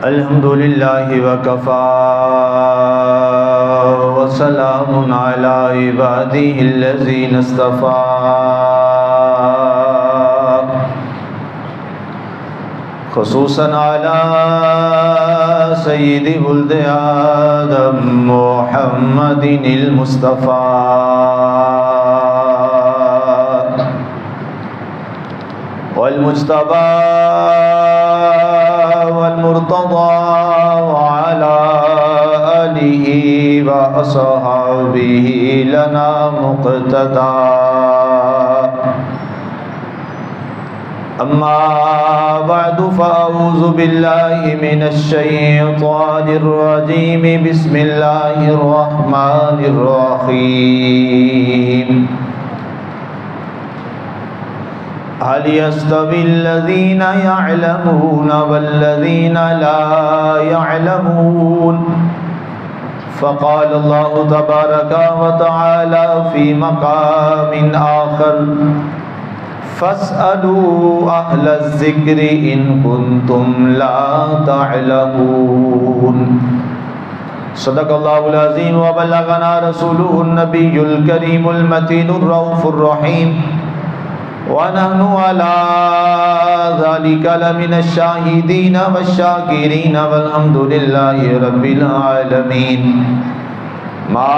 الحمد للہ وکفى وسلام علی عبادہ الذین اصطفى خصوصا علی سید ولد آدم محمد المصطفى والمجتبى والمرتضى وعلى آلہ وأصحابہ لنا مقتدى اما بعد فاعوذ باللہ من الشیطان الرجیم بسم اللہ الرحمن الرحیم هل يستوي الذين يعلمون والذين لا يعلمون فقال الله تبارك وتعالى في مقام آخر فاسألوا أهل الذكر إن كنتم لا تعلمون صدق الله العظيم وبلغنا رسوله النبي الكريم المتين الرؤوف الرحيم ونحن على ذلك لمن الشاهدين والشاكرين والحمد لله رب العالمين ما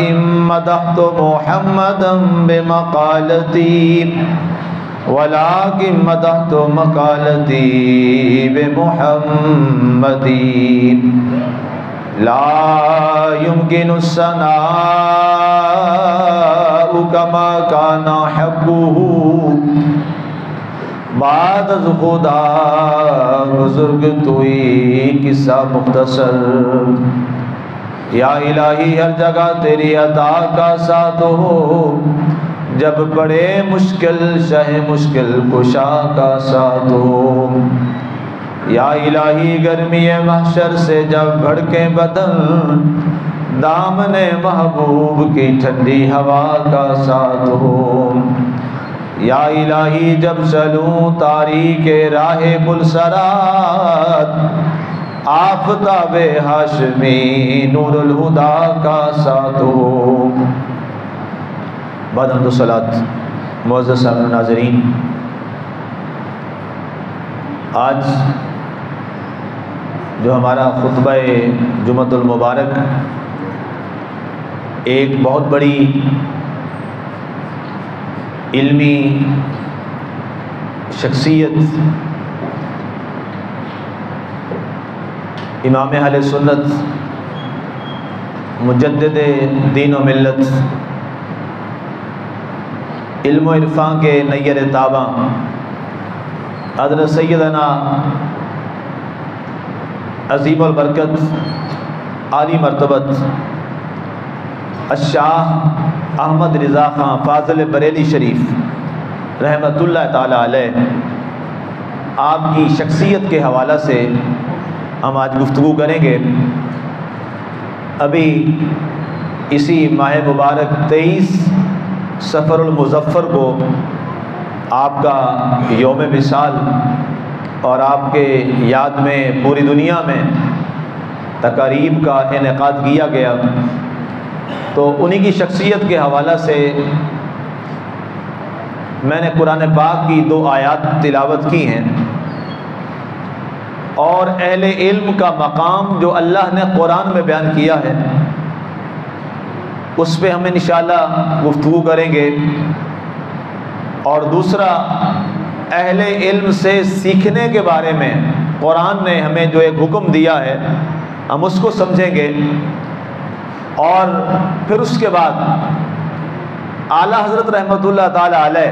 إن مدحت محمدا بمقالتي ولكن مدحت مقالتي بمحمد لا يمكن الثناء كما كان حقه بعد از خدا بزرگ توئی قصہ مختصر یا الہی ہر جگہ تیری عطا کا ساتھ ہو جب پڑے مشکل شہ مشکل کشا کا ساتھ ہو یا الہی گرمی محشر سے جب بھڑکے بدن دامن محبوب کی ٹھنڈی ہوا کا ساتھ ہو یا الہی جب چلوں تاریک راہ بلسرات آفتاب ہاشمی نور الہدا کا ساتھ ہو بعد حمد و صلاۃ معزز سامعین ناظرین، آج جو ہمارا خطبہ جمعۃ المبارک ایک بہت بڑی علمی شخصیت امام اہل سنت مجدد دین و ملت علم و عرفان کے نیر تاباں حضرت سیدنا عظیم البرکت عالی مرتبت الشاہ احمد رضا خان فاضل بریلی شریف رحمۃ اللہ تعالی علیہ، آپ کی شخصیت کے حوالہ سے ہم آج گفتگو کریں گے۔ ابھی اسی ماہ مبارک 23 صفر المظفر کو آپ کا یوم وصال اور آپ کے یاد میں پوری دنیا میں تقاریب کا انعقاد کیا گیا، تو انہی کی شخصیت کے حوالہ سے میں نے قرآن پاک کی 2 آیات تلاوت کی ہیں، اور اہل علم کا مقام جو اللہ نے قرآن میں بیان کیا ہے اس پہ ہم انشاءاللہ گفتگو کریں گے، اور دوسرا اہل علم سے سیکھنے کے بارے میں قرآن نے ہمیں جو ایک حکم دیا ہے ہم اس کو سمجھیں گے، اور پھر اس کے بعد اعلیٰ حضرت رحمۃ اللہ تعالی علیہ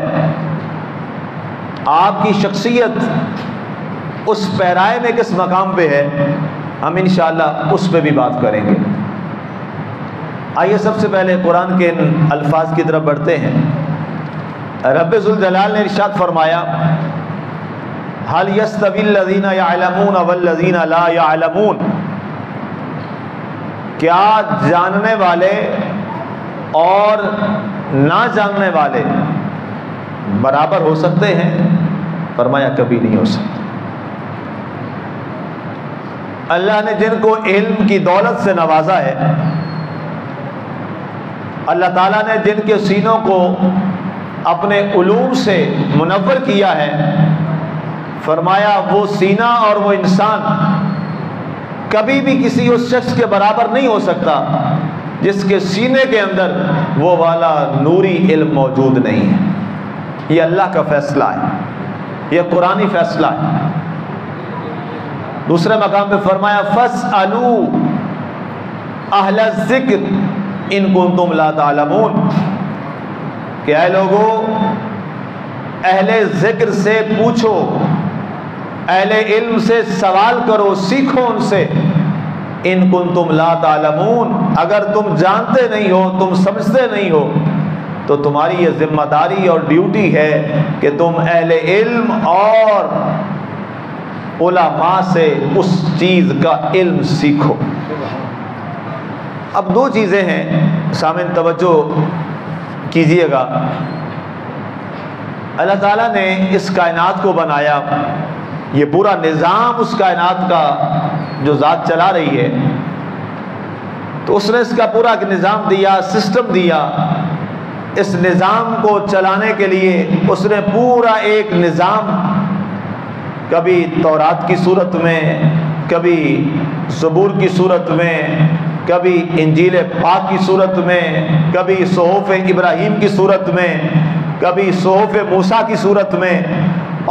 آپ کی شخصیت اس پیرائے میں کس مقام پہ ہے ہم انشاءاللہ اس پہ بھی بات کریں گے۔ آئیے سب سے پہلے قرآن کے ان الفاظ کی طرف بڑھتے ہیں۔ رب ذوالجلال نے ارشاد فرمایا هل يستوي الذين يعلمون والذين لا يعلمون، کیا جاننے والے اور نہ جاننے والے برابر ہو سکتے ہیں؟ فرمایا کبھی نہیں ہو سکتے۔ اللہ نے جن کو علم کی دولت سے نوازا ہے، اللہ تعالیٰ نے جن کے سینوں کو اپنے علوم سے منور کیا ہے، فرمایا وہ سینہ اور وہ انسان کبھی بھی کسی اس شخص کے برابر نہیں ہو سکتا جس کے سینے کے اندر وہ والا نوری علم موجود نہیں ہے۔ یہ اللہ کا فیصلہ ہے، یہ قرآنی فیصلہ ہے۔ دوسرے مقام پہ فرمایا فَاسْأَلُوا أَهْلَ الذِّكْرِ إِن كُنتُمْ لَا تَعْلَمُونَ، کہ اے لوگو اہل ذکر سے پوچھو، اہل علم سے سوال کرو، سیکھو ان سے، ان کنتم لا تعلمون، اگر تم جانتے نہیں ہو، تم سمجھتے نہیں ہو، تو تمہاری یہ ذمہ داری اور ڈیوٹی ہے کہ تم اہل علم اور علماء سے اس چیز کا علم سیکھو۔ اب دو چیزیں ہیں، سامعین توجہ کیجئے گا۔ اللہ تعالیٰ نے اس کائنات کو بنایا، یہ پورا نظام اس کائنات کا جو ذات چلا رہی ہے، تو اس نے اس کا پورا ایک نظام دیا، سسٹم دیا۔ اس نظام کو چلانے کے لیے اس نے پورا ایک نظام، کبھی تورات کی صورت میں، کبھی زبور کی صورت میں، کبھی انجیل پاک کی صورت میں، کبھی صحف ابراہیم کی صورت میں، کبھی صحف موسیٰ کی صورت میں،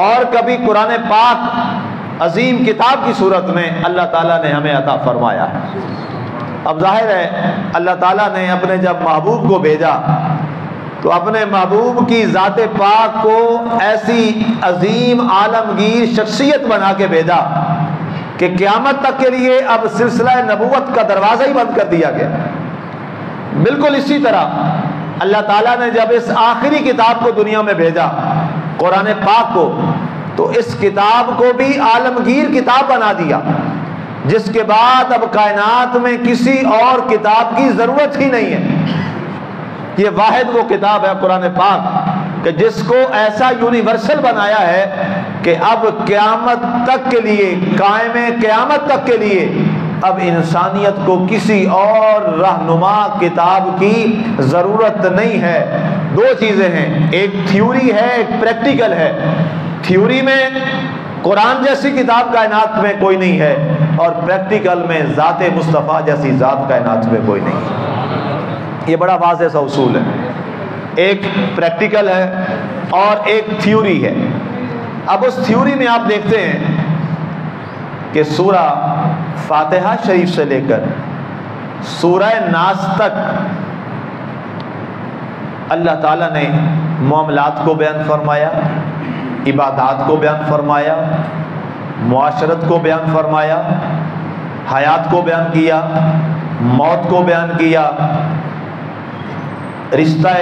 اور کبھی قرآن پاک عظیم کتاب کی صورت میں اللہ تعالیٰ نے ہمیں عطا فرمایا ہے۔ اب ظاہر ہے اللہ تعالیٰ نے اپنے جب محبوب کو بھیجا تو اپنے محبوب کی ذات پاک کو ایسی عظیم عالمگیر شخصیت بنا کے بھیجا کہ قیامت تک کے لیے اب سلسلہ نبوت کا دروازہ ہی بند کر دیا گیا۔ بالکل اسی طرح اللہ تعالیٰ نے جب اس آخری کتاب کو دنیا میں بھیجا، قرآن پاک کو، تو اس کتاب کو بھی عالمگیر کتاب بنا دیا، جس کے بعد اب کائنات میں کسی اور کتاب کی ضرورت ہی نہیں ہے۔ یہ واحد وہ کتاب ہے قرآن پاک کہ جس کو ایسا یونیورسل بنایا ہے کہ اب قیامت تک کے لیے، قائم قیامت تک کے لیے اب انسانیت کو کسی اور رہنما کتاب کی ضرورت نہیں ہے۔ دو چیزیں ہیں، ایک تھیوری ہے، ایک پریکٹیکل ہے۔ تھیوری میں قرآن جیسی کتاب کائنات میں کوئی نہیں ہے، اور پریکٹیکل میں ذات مصطفیٰ جیسی ذات کائنات میں کوئی نہیں ہے۔ یہ بڑا واضح سا اصول ہے، ایک پریکٹیکل ہے اور ایک تھیوری ہے۔ اب اس تھیوری میں آپ دیکھتے ہیں کہ سورہ فاتحہ شریف سے لے کر سورہ ناس تک اللہ تعالیٰ نے معاملات کو بیان فرمایا، عبادات کو بیان فرمایا، معاشرت کو بیان فرمایا، حیات کو بیان کیا، موت کو بیان کیا، رشتہ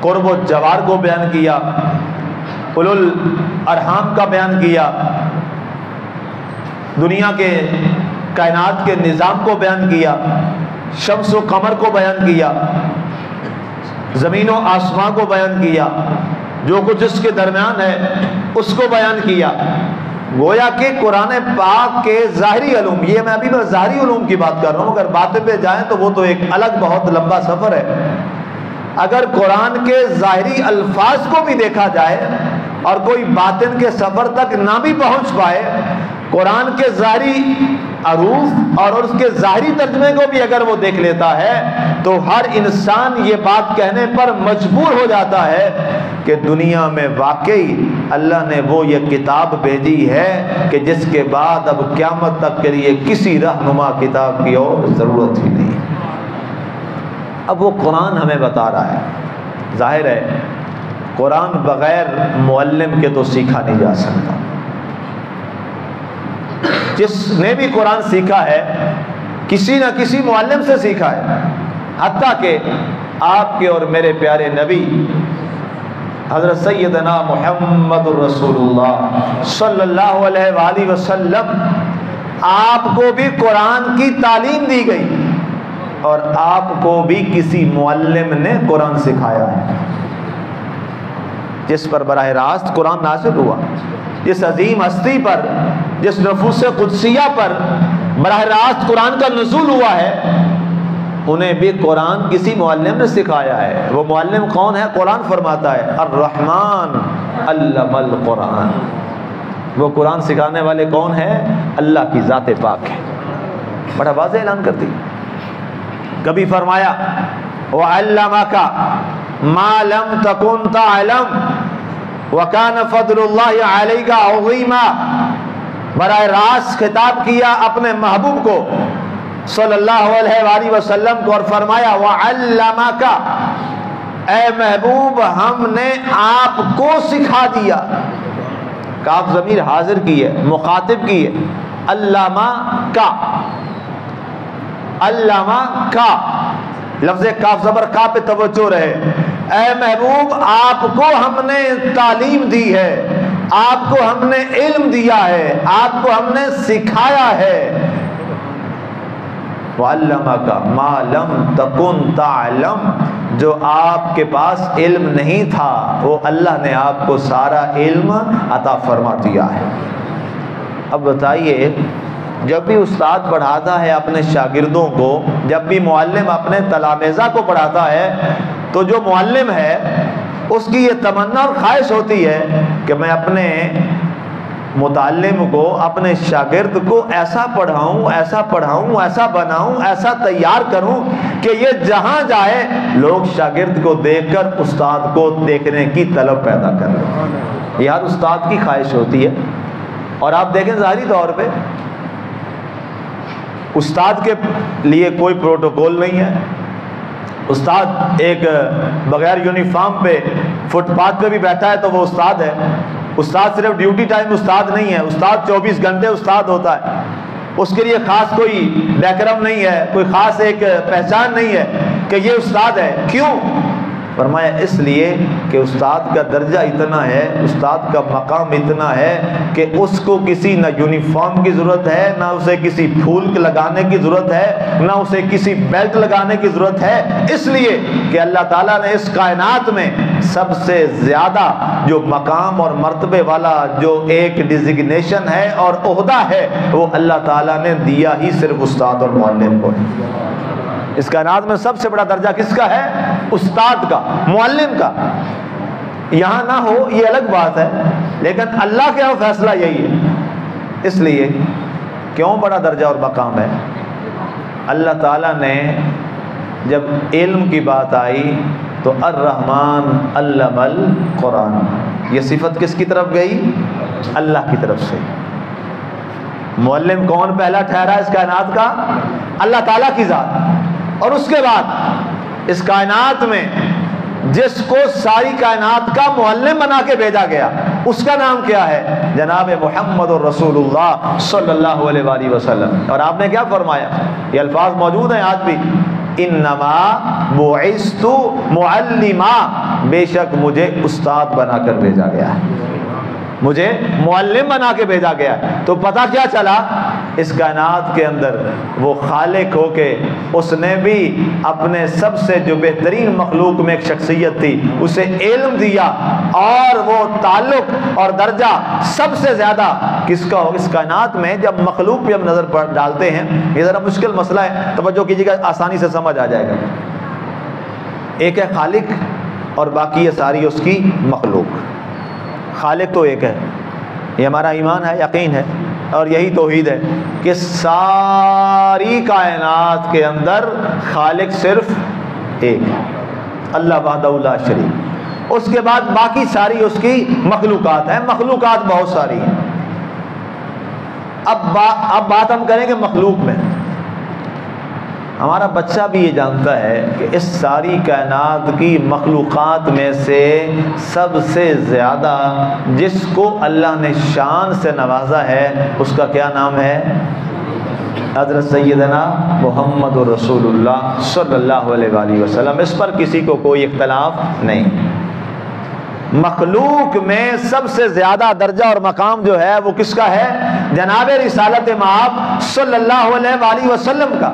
قرب و جوار کو بیان کیا، اولو الارحام کا بیان کیا، دنیا کے کائنات کے نظام کو بیان کیا، شمس و قمر کو بیان کیا، زمین و آسمان کو بیان کیا، جو کچھ اس کے درمیان ہے اس کو بیان کیا۔ گویا کہ قرآن پاک کے ظاہری علوم، یہ میں ابھی ظاہری علوم کی بات کر رہا ہوں، اگر باتیں پہ جائیں تو وہ تو ایک الگ بہت لمبا سفر ہے۔ اگر قرآن کے ظاہری الفاظ کو بھی دیکھا جائے اور کوئی باطن کے سفر تک نہ بھی پہنچ پائے، قرآن کے ظاہری حروف اور اس کے ظاہری ترجمے کو بھی اگر وہ دیکھ لیتا ہے تو ہر انسان یہ بات کہنے پر مجبور ہو جاتا ہے کہ دنیا میں واقعی اللہ نے وہ یہ کتاب بھیجی ہے کہ جس کے بعد اب قیامت تک کے لیے کسی رہنما کتاب کی اور ضرورت ہی نہیں۔ اب وہ قرآن ہمیں بتا رہا ہے۔ ظاہر ہے قرآن بغیر معلم کے تو سیکھا نہیں جا سکتا۔ جس نے بھی قرآن سیکھا ہے کسی نہ کسی معلم سے سیکھا ہے، حتیٰ کہ آپ کے اور میرے پیارے نبی حضرت سیدنا محمد الرسول اللہ صلی اللہ علیہ وآلہ وسلم، آپ کو بھی قرآن کی تعلیم دی گئی اور آپ کو بھی کسی معلم نے قرآن سکھایا ہے، جس پر براہ راست قرآن نازل ہوا، جس عظیم ہستی پر جس نفوس قدسیہ پر براہ راست قرآن کا نزول ہوا ہے، انہیں بھی قرآن کسی معلم نے سکھایا ہے۔ وہ معلم کون ہے؟ قرآن فرماتا ہے الرحمن علم القرآن۔ وہ قرآن سکھانے والے کون ہیں؟ اللہ کی ذات پاک ہے۔ بڑا واضح اعلان کر دی۔ کبھی فرمایا وَعَلَّمَكَ مَا لَمْ تَكُنْ تَعْلَمْ وَكَانَ فَضْلُ اللَّهِ عَلَيْكَ عَظِيمًا۔ براہ راست خطاب کیا اپنے محبوب کو صلی اللہ علیہ وآلہ وسلم کو، اور فرمایا وَعَلَّمَكَ، اے محبوب ہم نے آپ کو سکھا دیا۔ کاف ضمیر حاضر کی ہے، مخاطب کی ہے، علامہ کا، علامہ کا، لفظ کاف زبر کا پہ توجہ رہے۔ اے محبوب آپ کو ہم نے تعلیم دی ہے، آپ کو ہم نے علم دیا ہے، آپ کو ہم نے سکھایا ہے۔ وَعَلَّمَكَ مَا لَمْ تَكُنْ تَعْلَمْ، جو آپ کے پاس علم نہیں تھا وہ اللہ نے آپ کو سارا علم عطا فرما دیا ہے۔ اب بتائیے، جب بھی استاد پڑھاتا ہے اپنے شاگردوں کو، جب بھی معلم اپنے تلامذہ کو پڑھاتا ہے، تو جو معلم ہے اس کی یہ تمنا اور خواہش ہوتی ہے کہ میں اپنے متعلم کو، اپنے شاگرد کو ایسا پڑھاؤں، ایسا پڑھاؤں، ایسا بناؤں، ایسا تیار کروں کہ یہ جہاں جائے لوگ شاگرد کو دیکھ کر استاد کو دیکھنے کی طلب پیدا کریں۔ یہ ہر استاد کی خواہش ہوتی ہے۔ اور آپ دیکھیں ظاہری طور پہ استاد کے لیے کوئی پروٹوکول نہیں ہے۔ استاد ایک بغیر یونیفارم پہ فٹ پاتھ پہ بھی بیٹھا ہے تو وہ استاد ہے۔ استاد صرف ڈیوٹی ٹائم استاد نہیں ہے، استاد 24 گھنٹے استاد ہوتا ہے۔ اس کے لیے خاص کوئی ڈیکرم نہیں ہے، کوئی خاص ایک پہچان نہیں ہے کہ یہ استاد ہے۔ کیوں؟ فرمایا اس لیے کہ استاد کا درجہ اتنا ہے، استاد کا مقام اتنا ہے کہ اس کو کسی نہ یونیفارم کی ضرورت ہے، نہ اسے کسی پھول لگانے کی ضرورت ہے، نہ اسے کسی بیلٹ لگانے کی ضرورت ہے، اس لیے کہ اللہ تعالیٰ نے اس کائنات میں سب سے زیادہ جو مقام اور مرتبے والا جو ایک ڈیزگنیشن ہے اور عہدہ ہے وہ اللہ تعالیٰ نے دیا ہی صرف استاد اور معلم کو۔ اس کائنات میں سب سے بڑا درجہ کس کا ہے؟ استاد کا، معلم کا۔ یہاں نہ ہو یہ الگ بات ہے، لیکن اللہ کے یہاں فیصلہ یہی ہے۔ اس لیے کیوں بڑا درجہ اور مقام ہے؟ اللہ تعالیٰ نے جب علم کی بات آئی تو الرحمن علم القرآن، یہ صفت کس کی طرف گئی؟ اللہ کی طرف سے۔ معلم کون پہلا ٹھہرا اس کائنات کا؟ اللہ تعالیٰ کی ذات۔ اور اس کے بعد اس کائنات میں جس کو ساری کائنات کا معلم بنا کے بھیجا گیا اس کا نام کیا ہے؟ جناب محمد الرسول اللہ صلی اللہ علیہ وآلہ وسلم۔ اور آپ نے کیا فرمایا؟ یہ الفاظ موجود ہیں آج بھی، انما بعثت معلما، بے شک مجھے استاد بنا کر بھیجا گیا ہے، مجھے معلم بنا کے بھیجا گیا ہے۔ تو پتہ کیا چلا؟ اس کائنات کے اندر وہ خالق ہو کے اس نے بھی اپنے سب سے جو بہترین مخلوق میں ایک شخصیت تھی اسے علم دیا، اور وہ تعلق اور درجہ سب سے زیادہ کس کا ہو؟ اس کائنات میں جب مخلوق پہ ہم نظر ڈالتے ہیں، یہ ذرا مشکل مسئلہ ہے، توجہ کیجیے گا، آسانی سے سمجھ آ جائے گا۔ ایک ہے خالق اور باقی یہ ساری اس کی مخلوق۔ خالق تو ایک ہے، یہ ہمارا ایمان ہے، یقین ہے، اور یہی توحید ہے کہ ساری کائنات کے اندر خالق صرف ایک ہے، اللہ وحدہ لا شریک۔ اس کے بعد باقی ساری اس کی مخلوقات ہیں، مخلوقات بہت ساری ہیں۔ اب بات ہم کریں گے مخلوق میں۔ ہمارا بچہ بھی یہ جانتا ہے کہ اس ساری کائنات کی مخلوقات میں سے سب سے زیادہ جس کو اللہ نے شان سے نوازا ہے اس کا کیا نام ہے؟ حضرت سیدنا محمد رسول اللہ صلی اللہ علیہ وآلہ وسلم۔ اس پر کسی کو کوئی اختلاف نہیں۔ مخلوق میں سب سے زیادہ درجہ اور مقام جو ہے وہ کس کا ہے؟ جناب رسالت مآب صلی اللہ علیہ وآلہ وسلم کا۔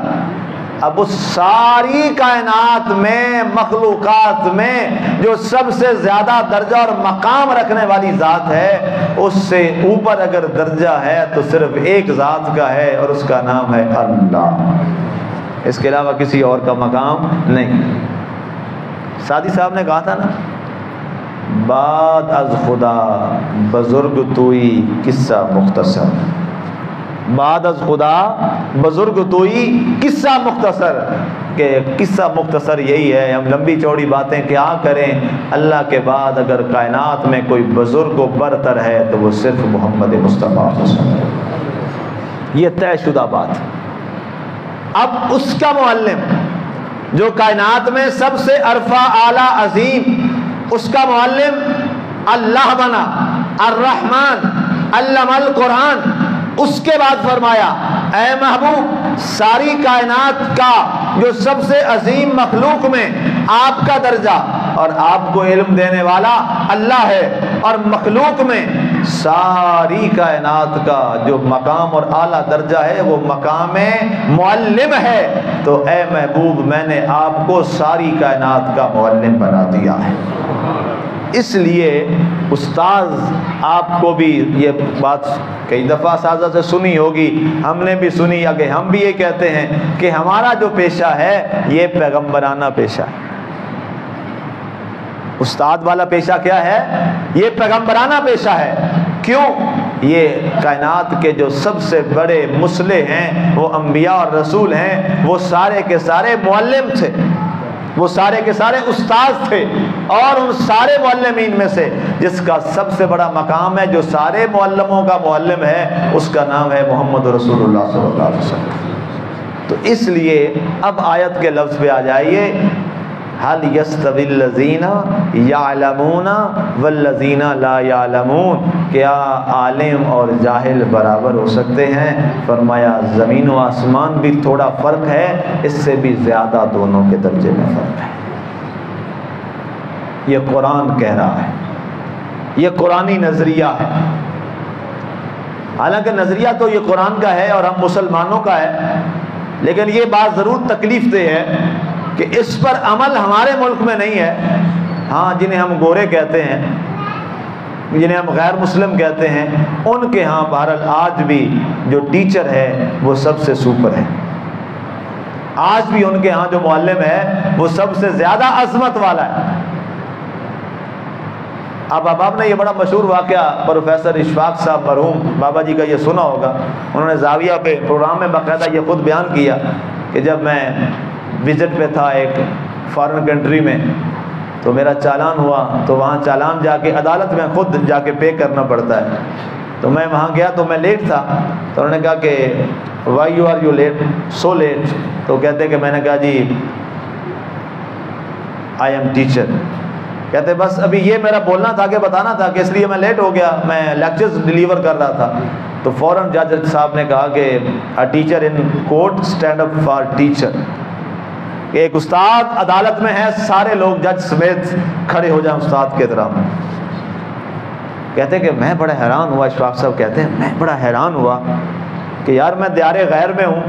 اب اس ساری کائنات میں، مخلوقات میں جو سب سے زیادہ درجہ اور مقام رکھنے والی ذات ہے، اس سے اوپر اگر درجہ ہے تو صرف ایک ذات کا ہے، اور اس کا نام ہے اللہ۔ اس کے علاوہ کسی اور کا مقام نہیں۔ سعدی صاحب نے کہا تھا نا، بعد از خدا بزرگ توئی قصہ مختصر، بعد از خدا بزرگ توئی قصہ مختصر، کہ قصہ مختصر یہی ہے، ہم لمبی چوڑی باتیں کیا کریں، اللہ کے بعد اگر کائنات میں کوئی بزرگ و برتر ہے تو وہ صرف محمد مصطفیٰ صلی اللہ علیہ وسلم۔ یہ طے شدہ بات۔ اب اس کا معلم جو کائنات میں سب سے عرفہ اعلیٰ عظیم، اس کا معلم اللہ بنا، الرحمن علم القرآن۔ اس کے بعد فرمایا، اے محبوب، ساری کائنات کا جو سب سے عظیم مخلوق میں آپ کا درجہ، اور آپ کو علم دینے والا اللہ ہے، اور مخلوق میں ساری کائنات کا جو مقام اور اعلیٰ درجہ ہے وہ مقام معلم ہے، تو اے محبوب میں نے آپ کو ساری کائنات کا معلم بنا دیا ہے۔ اس لیے استاذ، آپ کو بھی یہ بات کئی دفعہ اساتذہ سے سنی ہوگی، ہم نے بھی سنی، کہ ہم بھی یہ کہتے ہیں کہ ہمارا جو پیشہ ہے یہ پیغمبرانہ پیشہ ہے۔ استاد والا پیشہ کیا ہے؟ یہ پیغمبرانہ پیشہ ہے۔ کیوں؟ یہ کائنات کے جو سب سے بڑے مصلح ہیں، وہ انبیاء اور رسول ہیں، وہ سارے کے سارے معلم تھے، وہ سارے کے سارے استاذ تھے، اور ان سارے معلمین میں سے جس کا سب سے بڑا مقام ہے، جو سارے معلموں کا معلم ہے، اس کا نام ہے محمد رسول اللہ صلی اللہ علیہ وسلم۔ تو اس لیے اب آیت کے لفظ پہ آ جائیے، هل يستوي الذين يعلمون والذين لا يعلمون، کیا عالم اور جاہل برابر ہو سکتے ہیں؟ فرمایا زمین و آسمان بھی تھوڑا فرق ہے، اس سے بھی زیادہ دونوں کے درجے میں فرق ہے۔ یہ قرآن کہہ رہا ہے، یہ قرآنی نظریہ ہے۔ حالانکہ نظریہ تو یہ قرآن کا ہے اور ہم مسلمانوں کا ہے، لیکن یہ بات ضرور تکلیف دہ ہے کہ اس پر عمل ہمارے ملک میں نہیں ہے۔ ہاں، جنہیں ہم گورے کہتے ہیں، جنہیں ہم غیر مسلم کہتے ہیں، ان کے ہاں بہرحال آج بھی جو ٹیچر ہے وہ سب سے سپر ہے۔ آج بھی ان کے ہاں جو معلم ہے وہ سب سے زیادہ عظمت والا ہے۔ اب آپ نے یہ بڑا مشہور واقعہ پروفیسر اشفاق صاحب مرحوم بابا جی کا یہ سنا ہوگا، انہوں نے زاویہ پہ پروگرام میں باقاعدہ یہ خود بیان کیا کہ جب میں وزٹ پہ تھا ایک فارن کنٹری میں، تو میرا چالان ہوا، تو وہاں چالان جا کے عدالت میں خود جا کے پے کرنا پڑتا ہے۔ تو میں وہاں گیا تو میں لیٹ تھا، تو انہوں نے کہا کہ why you are you late so late, تو کہتے کہ میں نے کہا جی آئی ایم ٹیچر۔ کہتے بس ابھی یہ میرا بولنا تھا کہ بتانا تھا کہ اس لیے میں لیٹ ہو گیا، میں لیکچرز ڈیلیور کر رہا تھا۔ تو فوراً جج صاحب نے کہا کہ a teacher in court stand up for teacher, کہ ایک استاد عدالت میں ہے، سارے لوگ جج سمیت کھڑے ہو جائیں استاد کے احترام۔ کہتے کہ میں بڑا حیران ہوا، اشفاق صاحب کہتے ہیں میں بڑا حیران ہوا کہ یار میں دیار غیر میں ہوں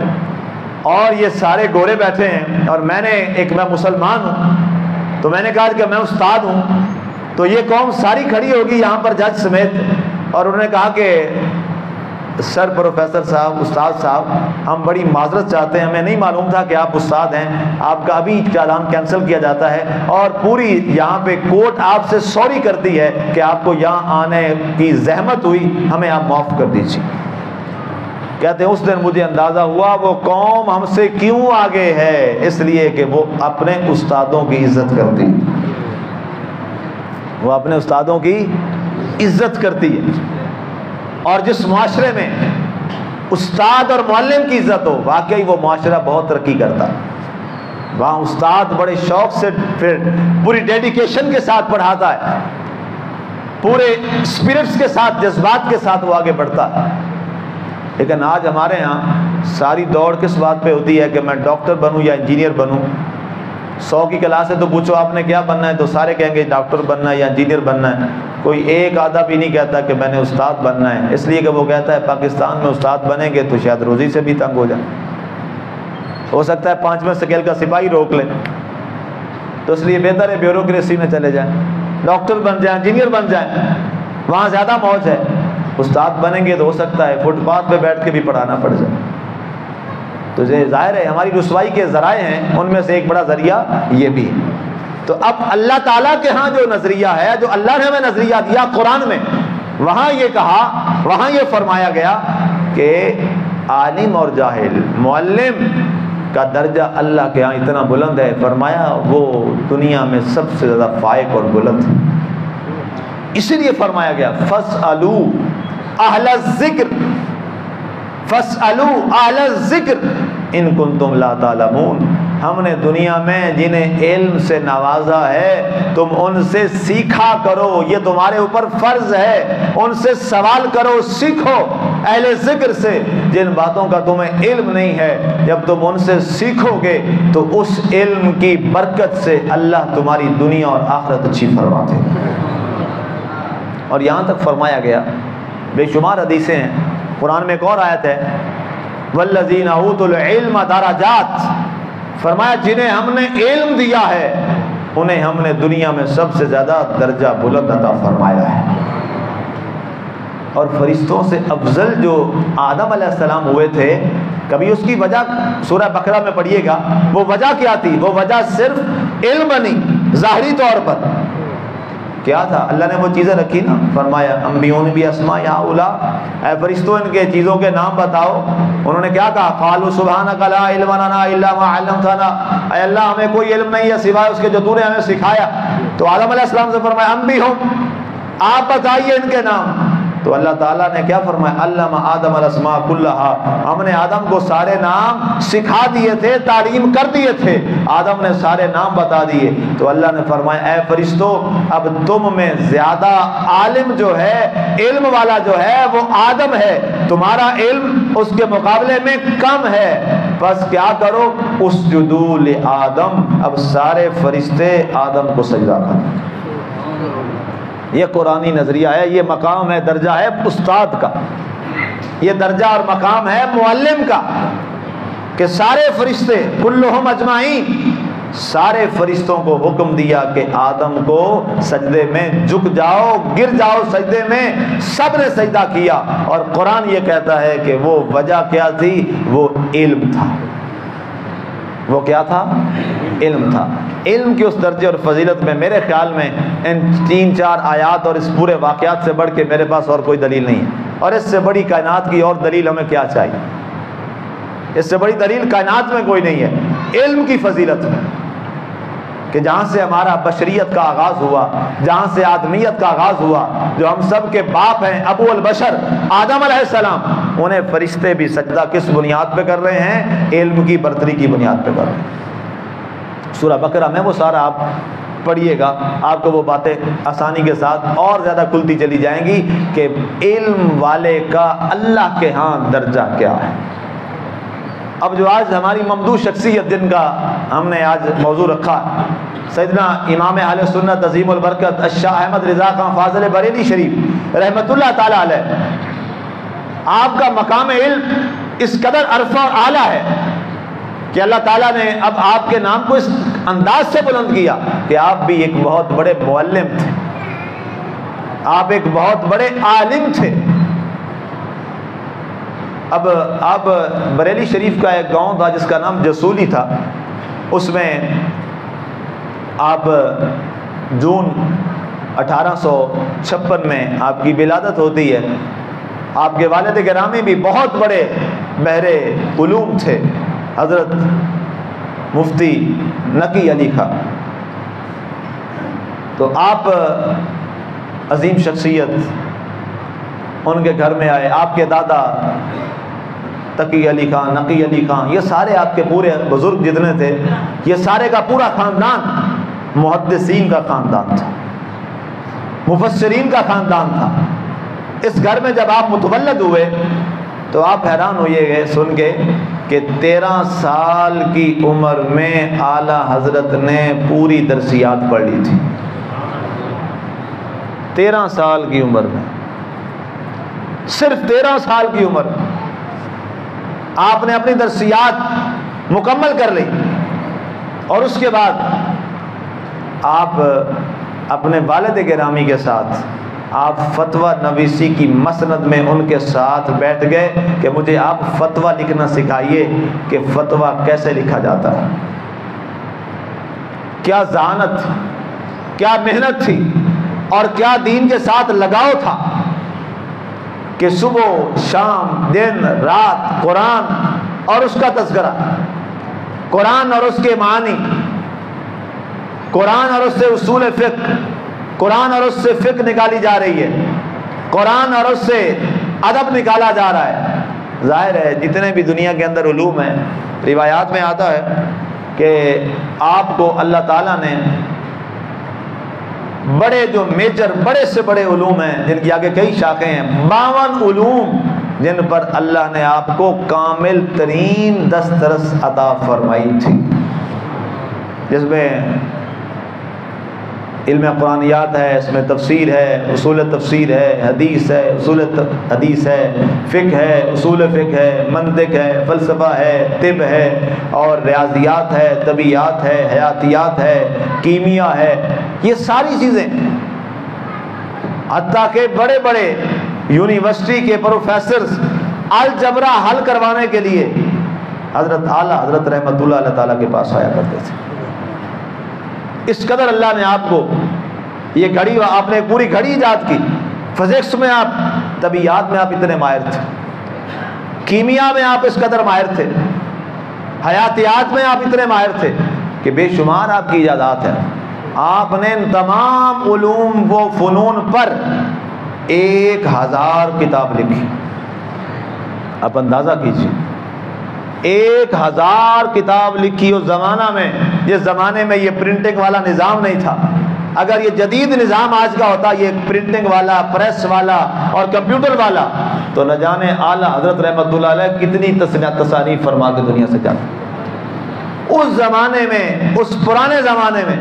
اور یہ سارے گورے بیٹھے ہیں، اور میں مسلمان ہوں، تو میں نے کہا کہ میں استاد ہوں، تو یہ قوم ساری کھڑی ہوگی یہاں پر جج سمیت۔ اور انہوں نے کہا کہ سر پروفیسر صاحب، استاد صاحب، ہم بڑی معذرت چاہتے ہیں، ہمیں نہیں معلوم تھا کہ آپ استاد ہیں، آپ کا ابھی چالان کینسل کیا جاتا ہے، اور پوری یہاں پہ کورٹ آپ سے سوری کرتی ہے کہ آپ کو یہاں آنے کی زحمت ہوئی، ہمیں آپ معاف کر دیجیے۔ کہتے ہیں اس دن مجھے اندازہ ہوا وہ قوم ہم سے کیوں آگے ہے، اس لیے کہ وہ اپنے استادوں کی عزت کرتی، وہ اپنے استادوں کی عزت کرتی ہے۔ اور جس معاشرے میں استاد اور معلم کی عزت ہو، واقعی وہ معاشرہ بہت ترقی کرتا ہے۔ وہاں استاد بڑے شوق سے، پھر پوری ڈیڈیکیشن کے ساتھ پڑھاتا ہے، پورے اسپرٹس کے ساتھ، جذبات کے ساتھ وہ آگے بڑھتا ہے۔ لیکن آج ہمارے ہاں ساری دوڑ کس بات پہ ہوتی ہے کہ میں ڈاکٹر بنوں یا انجینئر بنوں۔ 100 کی کلاس ہے تو پوچھو آپ نے کیا بننا ہے، تو سارے کہیں گے ڈاکٹر بننا ہے یا انجینئر بننا ہے۔ کوئی ایک آدھا بھی نہیں کہتا کہ میں نے استاد بننا ہے، اس لیے کہ وہ کہتا ہے پاکستان میں استاد بنیں گے تو شاید روزی سے بھی تنگ ہو جائے۔ ہو سکتا ہے 5ویں سکیل کا سپاہی روک لے، تو اس لیے بہتر ہے بیوروکریسی میں چلے جائیں، ڈاکٹر بن جائیں، انجینئر بن جائیں، وہاں زیادہ موج ہے۔ استاد بنیں گے تو ہو سکتا ہے فٹ پاتھ پہ بیٹھ کے بھی پڑھانا پڑ جائے۔ تو یہ ظاہر ہے ہماری رسوائی کے ذرائع ہیں، ان میں سے ایک بڑا ذریعہ یہ بھی ہے۔ تو اب اللہ تعالیٰ کے ہاں جو نظریہ ہے، جو اللہ نے ہمیں نظریہ دیا قرآن میں، وہاں یہ کہا، وہاں یہ فرمایا گیا کہ عالم اور جاہل، معلم کا درجہ اللہ کے ہاں اتنا بلند ہے، فرمایا وہ دنیا میں سب سے زیادہ فائق اور بلند ہے۔ اسی لیے فرمایا گیا فَاسْأَلُوا أَهْلَ الذِّكْرِ فَاسْأَلُوا أَهْلَ الذِّكْرِ إِن كُنتُمْ لَا تَعْلَمُونَ۔ ہم نے دنیا میں جنہیں علم سے نوازا ہے تم ان سے سیکھا کرو، یہ تمہارے اوپر فرض ہے، ان سے سوال کرو، سیکھو اہل ذکر سے جن باتوں کا تمہیں علم نہیں ہے۔ جب تم ان سے سیکھو گے تو اس علم کی برکت سے اللہ تمہاری دنیا اور آخرت اچھی فرما دے۔ اور یہاں تک فرمایا گیا، بے شمار حدیثیں ہیں، قرآن میں ایک اور آیت ہے وَالَّذِينَ أُوتُوا الْعِلْمَ دَرَجَاتٍ، فرمایا جنہیں ہم نے علم دیا ہے انہیں ہم نے دنیا میں سب سے زیادہ درجہ بلند عطا فرمایا ہے۔ اور فرشتوں سے افضل جو آدم علیہ السلام ہوئے تھے، کبھی اس کی وجہ سورہ بقرہ میں پڑھیے گا، وہ وجہ کیا تھی؟ وہ وجہ صرف علم نہیں، ظاہری طور پر کیا تھا؟ اللہ نے وہ چیزیں رکھی نا، فرمایا انبیون بھی اسماء یا اولا، اے فرشتوں ان کے چیزوں کے نام بتاؤ۔ انہوں نے کیا کہا؟ قالوا سبحانک لا علم لنا الا ما علمتنا، اے اللہ ہمیں کوئی علم نہیں ہے سوائے اس کے جو تو نے ہمیں سکھایا۔ تو آدم علیہ السلام سے فرمایا انبیہم، آپ بتائیے ان کے نام۔ تو اللہ تعالیٰ نے کیا فرمایا؟ علم آدم الاسماء کلہا، ہم نے آدم کو سارے نام سکھا دیے تھے، تعلیم کر دیے تھے، آدم نے سارے نام بتا دیے۔ تو اللہ نے فرمایا اے فرشتوں اب تم میں زیادہ عالم جو ہے، علم والا جو ہے وہ آدم ہے، تمہارا علم اس کے مقابلے میں کم ہے، بس کیا کرو؟ اسجدوا لآدم، اب سارے فرشتے آدم کو سجدہ کریں۔ یہ قرآنی نظریہ ہے، یہ مقام ہے، درجہ ہے استاد کا، یہ درجہ اور مقام ہے معلم کا، کہ سارے فرشتے کلہم اجمعین، سارے فرشتوں کو حکم دیا کہ آدم کو سجدے میں جھک جاؤ، گر جاؤ سجدے میں، سب نے سجدہ کیا۔ اور قرآن یہ کہتا ہے کہ وہ وجہ کیا تھی؟ وہ علم تھا۔ وہ کیا تھا؟ علم تھا۔ علم کی اس درجے اور فضیلت میں میرے خیال میں ان 3-4 آیات اور اس پورے واقعات سے بڑھ کے میرے پاس اور کوئی دلیل نہیں ہے، اور اس سے بڑی کائنات کی اور دلیل ہمیں کیا چاہیے؟ اس سے بڑی دلیل کائنات میں کوئی نہیں ہے علم کی فضیلت میں، کہ جہاں سے ہمارا بشریت کا آغاز ہوا، جہاں سے آدمیت کا آغاز ہوا، جو ہم سب کے باپ ہیں ابو البشر آدم علیہ السلام، انہیں فرشتے بھی سجدہ کس بنیاد پہ کر رہے ہیں؟ علم کی برتری کی بنیاد پہ کر رہے ہیں۔ سورہ بقرہ میں وہ سارا آپ پڑھیے گا، آپ کو وہ باتیں آسانی کے ساتھ اور زیادہ کھلتی چلی جائیں گی کہ علم والے کا اللہ کے ہاں درجہ کیا ہے۔ اب جو آج ہماری ممدوح شخصیت جن کا ہم نے آج موضوع رکھا، سیدنا امام اہل سنت عظیم البرکت الشاہ احمد رضا خان فاضل بریلی شریف رحمۃ اللہ تعالی علیہ، آپ کا مقام علم اس قدر عرفہ اور اعلیٰ ہے کہ اللہ تعالیٰ نے اب آپ کے نام کو اس انداز سے بلند کیا کہ آپ بھی ایک بہت بڑے معلم تھے، آپ ایک بہت بڑے عالم تھے۔ اب آپ بریلی شریف کا ایک گاؤں تھا جس کا نام جسولی تھا، اس میں آپ جون 1856 میں آپ کی ولادت ہوتی ہے۔ آپ کے والد گرامی بھی بہت بڑے بحر علوم تھے، حضرت مفتی نقی علی خان۔ تو آپ عظیم شخصیت ان کے گھر میں آئے، آپ کے دادا تقی علی خان، نقی علی خان، یہ سارے آپ کے پورے بزرگ جتنے تھے، یہ سارے کا پورا خاندان محدثین کا خاندان تھا، مفسرین کا خاندان تھا۔ اس گھر میں جب آپ متولد ہوئے تو آپ حیران ہوئیے گئے سن کے کہ 13 سال کی عمر میں اعلیٰ حضرت نے پوری درسیات پڑھ لی تھی۔ 13 سال کی عمر میں، صرف 13 سال کی عمر، آپ نے اپنی درسیات مکمل کر لی، اور اس کے بعد آپ اپنے والد گرامی کے ساتھ آپ فتویٰ نویسی کی مسند میں ان کے ساتھ بیٹھ گئے کہ مجھے آپ فتویٰ لکھنا سکھائیے کہ فتویٰ کیسے لکھا جاتا ہے۔ کیا ذہانت، کیا محنت تھی، اور کیا دین کے ساتھ لگاؤ تھا کہ صبح شام دن رات قرآن اور اس کا تذکرہ، قرآن اور اس کے معنی، قرآن اور اس سے اصول فقہ، قرآن اور اس سے فقہ نکالی جا رہی ہے، قرآن اور اس سے ادب نکالا جا رہا ہے۔ ظاہر ہے جتنے بھی دنیا کے اندر علوم ہیں، روایات میں آتا ہے کہ آپ کو اللہ تعالیٰ نے بڑے جو میجر بڑے سے بڑے علوم ہیں جن کی آگے کئی شاخیں ہیں، 52 علوم جن پر اللہ نے آپ کو کامل ترین دسترس عطا فرمائی تھی، جس میں علم قرآنیات ہے، اس میں تفسیر ہے، اصول تفسیر ہے، حدیث ہے، اصول حدیث ہے، فقہ ہے، اصول فقہ ہے، منطق ہے، فلسفہ ہے، طب ہے، اور ریاضیات ہے، طبیعیات ہے، حیاتیات ہے، کیمیا ہے، یہ ساری چیزیں، حتیٰ کہ بڑے بڑے یونیورسٹی کے پروفیسرز الجبرا حل کروانے کے لیے حضرت اعلیٰ حضرت رحمت اللہ علیہ تعالیٰ کے پاس آیا کرتے تھے۔ اس قدر اللہ نے آپ کو یہ گھڑی، آپ نے پوری گھڑی ایجاد کی، فزکس میں آپ، طبیعیات میں آپ اتنے ماہر تھے، کیمیا میں آپ اس قدر ماہر تھے، حیاتیات میں آپ اتنے ماہر تھے کہ بے شمار آپ کی ایجادات ہیں۔ آپ نے ان تمام علوم و فنون پر 1000 کتاب لکھی۔ آپ اندازہ کیجیے، 1000 کتاب لکھی اس زمانہ میں، جس زمانے میں یہ پرنٹنگ والا نظام نہیں تھا۔ اگر یہ جدید نظام آج کا ہوتا، یہ پرنٹنگ والا، پریس والا اور کمپیوٹر والا، تو نہ جانے اعلیٰ حضرت رحمت اللہ علیہ کتنی تصانیف فرما کے دنیا سے جاتے۔ اس زمانے میں، اس پرانے زمانے میں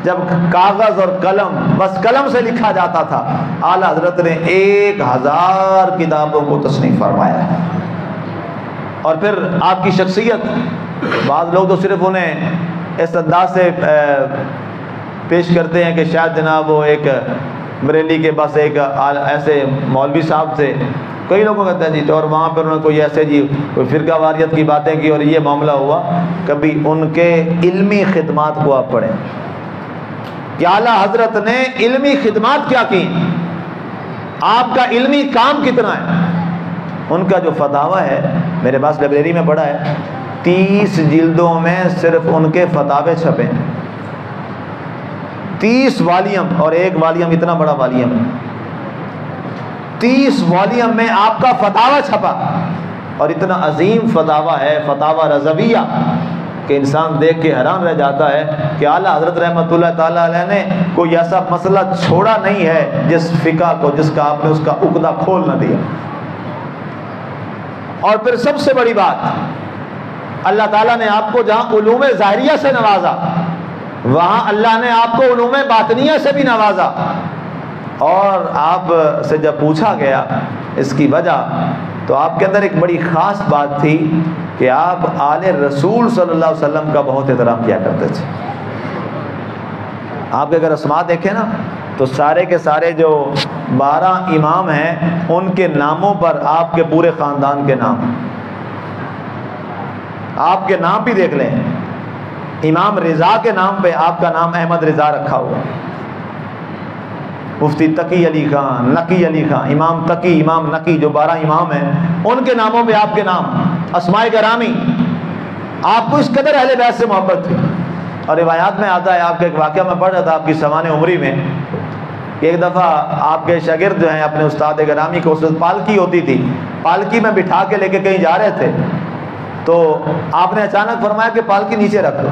جب کاغذ اور قلم، بس قلم سے لکھا جاتا تھا، اعلیٰ حضرت نے 1000 کتابوں کو تصنیف فرمایا ہے۔ اور پھر آپ کی شخصیت، بعض لوگ تو صرف انہیں اس انداز سے پیش کرتے ہیں کہ شاید جناب وہ ایک بریلی کے بس ایک ایسے مولوی صاحب تھے، کئی لوگوں کہتے ہیں جی، اور وہاں پر انہوں نے کوئی ایسے جی کوئی فرقہ واریت کی باتیں کی اور یہ معاملہ ہوا۔ کبھی ان کے علمی خدمات کو آپ پڑھیں کہ اعلیٰ حضرت نے علمی خدمات کیا کی، آپ کا علمی کام کتنا ہے۔ ان کا جو فتاوی ہے، میرے پاس لائبریری میں پڑھا ہے، 30 جلدوں میں صرف ان کے فتاوے چھپے، 30 والیم، اور ایک والیم اتنا بڑا والیم، 30 والیم میں آپ کا فتاوی چھپا، اور اتنا عظیم فتاوی ہے، فتاوی رضویہ، کہ انسان دیکھ کے حیران رہ جاتا ہے کہ اعلیٰ حضرت رحمت اللہ تعالیٰ علیہ نے کوئی ایسا مسئلہ چھوڑا نہیں ہے جس فقہ کو، جس کا آپ نے اس کا عقدہ کھول نہ دیا۔ اور پھر سب سے بڑی بات، اللہ تعالیٰ نے آپ کو جہاں علوم ظاہریہ سے نوازا، وہاں اللہ نے آپ کو علوم باطنیہ سے بھی نوازا۔ اور آپ سے جب پوچھا گیا اس کی وجہ، تو آپ کے اندر ایک بڑی خاص بات تھی کہ آپ آل رسول صلی اللہ علیہ وسلم کا بہت احترام کیا کرتے تھے۔ آپ کے اگر اسماء دیکھیں نا، تو سارے کے سارے جو 12 امام ہیں، ان کے ناموں پر آپ کے پورے خاندان کے نام، آپ کے نام بھی دیکھ لیں۔ امام رضا کے نام پہ آپ کا نام احمد رضا رکھا ہوا، مفتی تقی علی خان، نقی علی خان، امام تقی، امام نقی، جو 12 امام ہیں، ان کے ناموں پہ آپ کے نام، اسماء گرامی۔ آپ کو اس قدر اہل بیت سے محبت تھی۔ اور روایات میں آتا ہے، آپ کا ایک واقعہ میں پڑھ رہا تھا آپ کی سوانح عمری میں، کہ ایک دفعہ آپ کے شاگرد جو ہیں اپنے استاد گرامی کو، اس وقت پالکی ہوتی تھی، پالکی میں بٹھا کے لے کے کہیں جا رہے تھے، تو آپ نے اچانک فرمایا کہ پالکی نیچے رکھ دو۔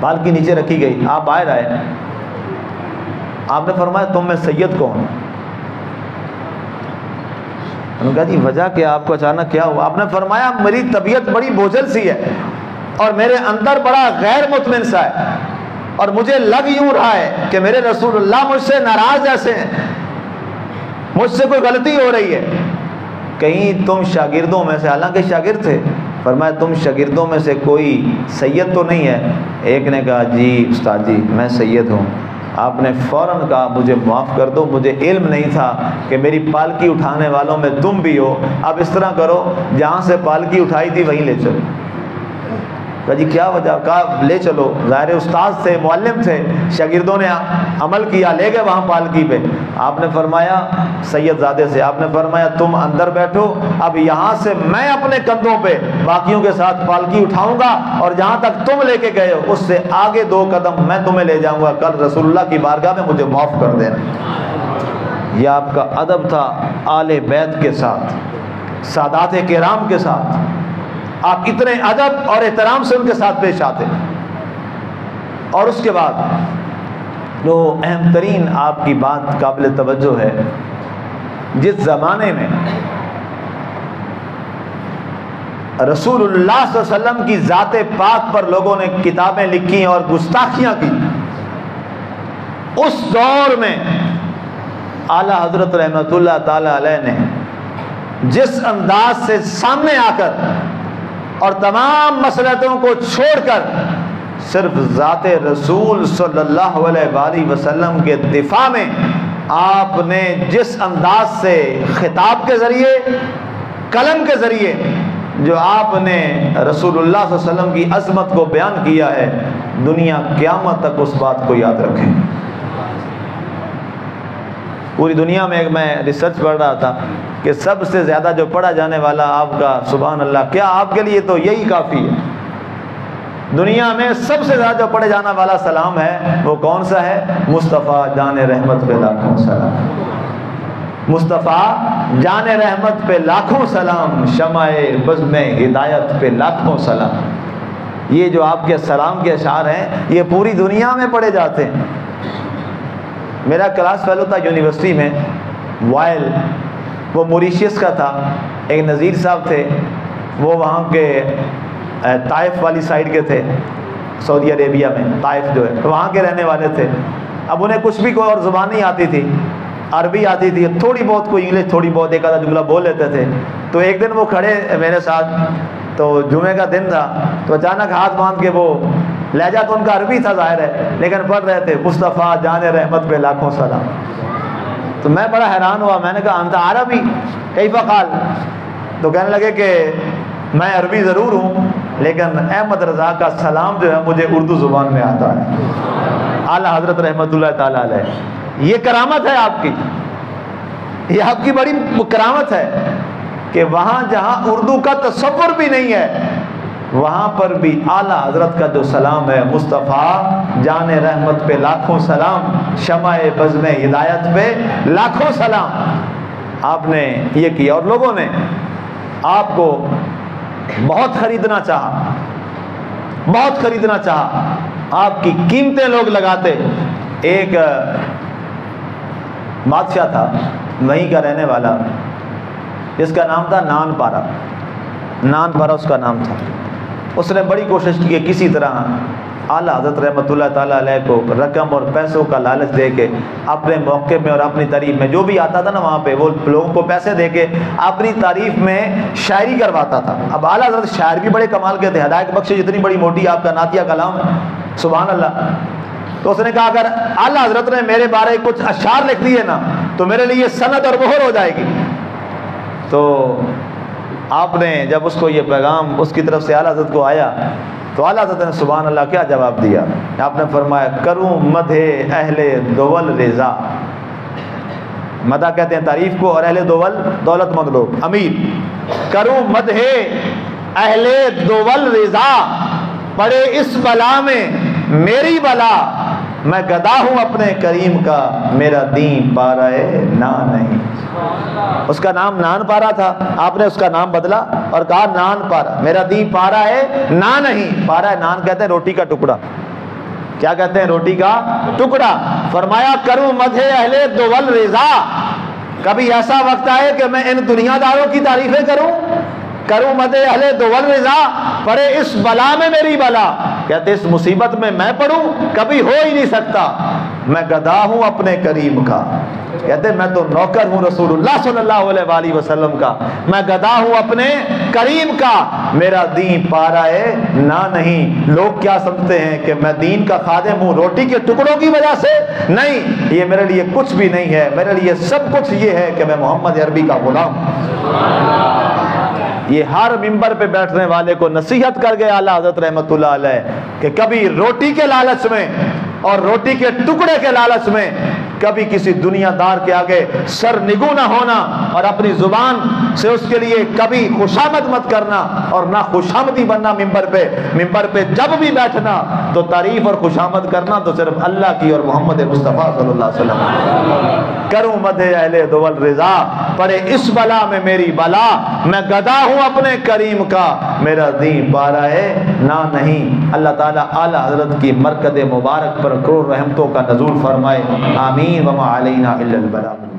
پالکی نیچے رکھی گئی، آپ باہر آئے، آپ نے فرمایا تم میں سید کون؟ انہوں نے کہا جی وجہ کیا، آپ کو اچانک کیا ہوا؟ آپ نے فرمایا میری طبیعت بڑی بوجھل سی ہے، اور میرے اندر بڑا غیر مطمئن سا ہے، اور مجھے لگ یوں رہا ہے کہ میرے رسول اللہ مجھ سے ناراض ایسے ہیں، مجھ سے کوئی غلطی ہو رہی ہے، کہیں تم شاگردوں میں سے، حالانکہ شاگرد تھے، فرمایا تم شاگردوں میں سے کوئی سید تو نہیں ہے؟ ایک نے کہا جی استاد جی میں سید ہوں۔ آپ نے فوراً کہا مجھے معاف کر دو، مجھے علم نہیں تھا کہ میری پالکی اٹھانے والوں میں تم بھی ہو۔ اب اس طرح کرو، جہاں سے پالکی اٹھائی تھی وہیں لے چلو۔ کہا جی کیا وجہ؟ کہا لے چلو، ظاہر استاد تھے، معلم تھے، شاگردوں نے عمل کیا، لے گئے وہاں پالکی پہ۔ آپ نے فرمایا سید زادے سے، آپ نے فرمایا تم اندر بیٹھو، اب یہاں سے میں اپنے کندھوں پہ باقیوں کے ساتھ پالکی اٹھاؤں گا، اور جہاں تک تم لے کے گئے ہو اس سے آگے 2 قدم میں تمہیں لے جاؤں گا، کل رسول اللہ کی بارگاہ میں مجھے معاف کر دینا۔ یہ آپ کا ادب تھا آل بیت کے ساتھ، سادات کرام کے ساتھ، آپ اتنے ادب اور احترام سے ان کے ساتھ پیش آتے۔ اور اس کے بعد جو اہم ترین آپ کی بات قابل توجہ ہے، جس زمانے میں رسول اللہ صلی اللہ علیہ وسلم کی ذات پاک پر لوگوں نے کتابیں لکھی اور گستاخیاں کی، اس دور میں اعلیٰ حضرت رحمۃ اللہ تعالی علیہ نے جس انداز سے سامنے آ کر اور تمام مصلحتوں کو چھوڑ کر صرف ذات رسول صلی اللہ علیہ وآلہ وسلم کے دفاع میں آپ نے جس انداز سے خطاب کے ذریعے، قلم کے ذریعے جو آپ نے رسول اللہ صلی اللہ علیہ وسلم کی عظمت کو بیان کیا ہے، دنیا قیامت تک اس بات کو یاد رکھیں۔ پوری دنیا میں میں ریسرچ پڑھ رہا تھا کہ سب سے زیادہ جو پڑھا جانے والا آپ کا، سبحان اللہ، کیا آپ کے لیے تو یہی کافی ہے؟ دنیا میں سب سے زیادہ جو پڑھے جانے والا سلام ہے وہ کون سا ہے؟ مصطفیٰ جان رحمت پہ لاکھوں سلام، مصطفیٰ جان رحمت پہ لاکھوں سلام، شمع بزم ہدایت پہ لاکھوں سلام۔ یہ جو آپ کے سلام کے اشعار ہیں یہ پوری دنیا میں پڑھے جاتے ہیں۔ میرا کلاس فیلو تھا یونیورسٹی میں، وائل، وہ موریشیس کا تھا، ایک نذیر صاحب تھے، وہ وہاں کے طائف والی سائڈ کے تھے، سعودی عربیہ میں طائف جو ہے وہاں کے رہنے والے تھے۔ اب انہیں کچھ بھی کوئی اور زبان نہیں آتی تھی، عربی آتی تھی، تھوڑی بہت کوئی انگلش، تھوڑی بہت ایک آدھا جملہ بول لیتے تھے۔ تو ایک دن وہ کھڑے میرے ساتھ، تو جمعے کا دن تھا، تو اچانک ہاتھ باندھ کے، وہ لہجہ تو ان کا عربی تھا ظاہر ہے لیکن پڑھ رہے تھے مصطفیٰ جان رحمت پہ لاکھوں سلام۔ تو میں بڑا حیران ہوا، میں نے کہا انت عربی کیف قال؟ تو کہنے لگے کہ میں عربی ضرور ہوں لیکن احمد رضا کا سلام جو ہے مجھے اردو زبان میں آتا ہے۔ اعلیٰ حضرت رحمۃ اللہ تعالی علیہ، یہ کرامت ہے آپ کی، یہ آپ کی بڑی کرامت ہے کہ وہاں جہاں اردو کا تصور بھی نہیں ہے وہاں پر بھی اعلیٰ حضرت کا جو سلام ہے، مصطفیٰ جان رحمت پہ لاکھوں سلام، شمع بزم ہدایت پہ لاکھوں سلام، آپ نے یہ کیا۔ اور لوگوں نے آپ کو بہت خریدنا چاہا، بہت خریدنا چاہا، آپ کی قیمتیں لوگ لگاتے۔ ایک بادشاہ تھا وہیں کا رہنے والا، جس کا نام تھا نان پارا، نان پارا اس کا نام تھا۔ اس نے بڑی کوشش کی کہ کسی طرح اعلیٰ حضرت رحمۃ اللہ تعالیٰ علیہ کو رقم اور پیسوں کا لالچ دے کے اپنے موقع میں اور اپنی تعریف میں، جو بھی آتا تھا نا وہاں پہ وہ لوگوں کو پیسے دے کے اپنی تعریف میں شاعری کرواتا تھا۔ اب اعلیٰ حضرت شاعر بھی بڑے کمال کے تھے، ہدایت بخش جتنی بڑی موٹی آپ کا نعتیہ کلام ہے، سبحان اللہ۔ تو اس نے کہا اگر اعلیٰ حضرت نے میرے بارے کچھ اشعار لکھ دیے نا تو میرے لیے سند اور مہر ہو جائے گی۔ تو آپ نے جب اس کو یہ پیغام اس کی طرف سے اعلیٰ حضرت کو آیا تو اعلیٰ حضرت نے سبحان اللہ کیا جواب دیا؟ آپ نے فرمایا کروں مدح اہل دول رضا، مدح کہتے ہیں تعریف کو، اور اہل دول دولت مند لوگ، امیر۔ کروں مدح اہل دول رضا، پڑے اس بلا میں میری بلا، میں گدا ہوں اپنے کریم کا، میرا دین پارا نا نہیں۔ اس کا نام نان پارا تھا، آپ نے اس کا نام بدلا اور کہا نان پارا، میرا دین پارا ہے نا نہیں۔ پارا ہے، نان کہتے ہیں روٹی کا ٹکڑا، کیا کہتے ہیں؟ روٹی کا ٹکڑا۔ فرمایا کروں مدح اہل دول رضا، کبھی ایسا وقت آئے کہ میں ان دنیا داروں کی تعریفیں کروں؟ کروں مدح اہل دول رضا، پڑے اس بلا میں میری بلا، کہتے اس مصیبت میں میں پڑوں؟ کبھی ہو ہی نہیں سکتا، میں گدا ہوں اپنے کریم کا۔ کہتے میں تو نوکر ہوں رسول اللہ صلی اللہ علیہ وسلم کا، میں گدا ہوں اپنے کریم کا، میرا دین پارا ہے نہ نہیں۔ لوگ کیا سمجھتے ہیں کہ میں دین کا خادم ہوں روٹی کے ٹکڑوں کی وجہ سے؟ نہیں، یہ میرے لیے کچھ بھی نہیں ہے، میرے لیے سب کچھ یہ ہے کہ میں محمد عربی کا غلام ہوں۔ یہ ہر ممبر پہ بیٹھنے والے کو نصیحت کر گئے اعلیٰ حضرت رحمت اللہ علیہ کہ کبھی روٹی کے لالچ میں اور روٹی کے ٹکڑے کے لالچ میں کبھی کسی دنیا دار کے آگے سر نگو نہ ہونا، اور اپنی زبان سے اس کے لیے کبھی خوشامد مت کرنا اور نہ خوشامدی بننا۔ ممبر پہ جب بھی بیٹھنا تو تعریف اور خوشامد کرنا تو صرف اللہ کی اور محمد مصطفیٰ صلی اللہ علیہ وسلم۔ کروں مدح اہل دول رضا، پڑے اس بلا میں میری بلا، میں گدا ہوں اپنے کریم کا، میرا دین پارا ہے نہ نہیں۔ اللہ تعالیٰ اعلیٰ حضرت کی مرکز مبارک پر کروڑ رحمتوں کا نزول فرمائے، آمین۔ وما علینا الا البلاغ۔